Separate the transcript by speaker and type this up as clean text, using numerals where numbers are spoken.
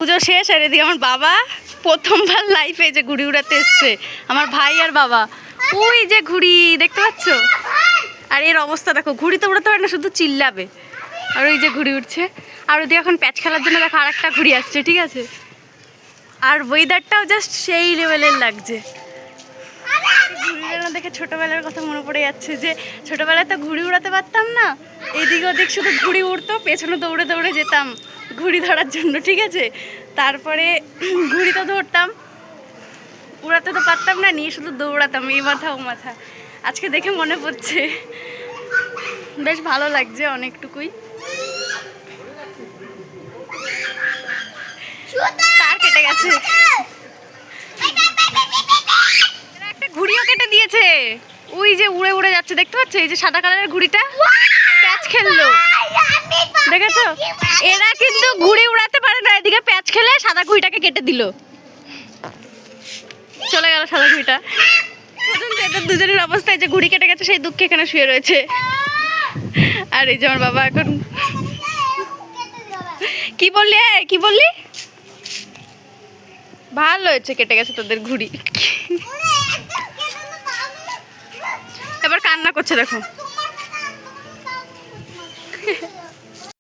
Speaker 1: পুজো শেষ আর এদিকে আমার বাবা প্রথমবার লাইফে যে ঘুড়ি উড়াতে এসছে, আমার ভাই আর বাবা। ওই যে ঘুড়ি দেখতে পাচ্ছ, আর এর অবস্থা দেখো, ঘুড়ি তো উড়াতে পারে না, শুধু চিল্লাবে। আর ওই যে ঘুড়ি উঠছে, আর ওইদিকে এখন প্যাচ খেলার জন্য দেখো আর একটা ঘুড়ি আসছে, ঠিক আছে। আর ওয়েদারটাও জাস্ট সেই লেভেলের লাগছে। ঘুড়ি দেখে ছোটোবেলার কথা মনে পড়ে যাচ্ছে, যে ছোটোবেলায় তো ঘুড়ি উড়াতে পারতাম না, এদিক ওদিক শুধু ঘুড়ি উড়তো, পেছনে দৌড়ে দৌড়ে যেতাম ঘুড়ি ধরার জন্য, ঠিক আছে। তারপরে ঘুড়ি তো ধরতাম, উড়াতে তো পারতাম না, নিয়ে শুধু দৌড়াতাম এই মাথা ও মাথা। আজকে দেখে মনে পড়ছে, বেশ ভালো লাগছে অনেকটুকুই। তার কেটে গেছে, একটা ঘুড়িও কেটে দিয়েছে। ওই যে উড়ে উড়ে যাচ্ছে দেখতে পাচ্ছ, এই যে সাদা কালারের ঘুড়িটা প্যাচ খেললো, দেখেছো। এরা কিন্তু ঘুড়ি উড়াতে পারে না, এদিকে প্যাচ খেলে সাদা ঘুড়িটাকে কেটে দিল, চলে গেল সাদা ঘুড়িটা। এদের দুজনের অবস্থায় যে ঘুড়ি কেটে গেছে সেই দুঃখে এখানে শুয়ে রয়েছে। আর এই যে আমার বাবা এখন কি বললি, কি বললি? ভালো হয়েছে কেটে গেছে তোদের ঘুড়ি। এবার কান্না করছে দেখো।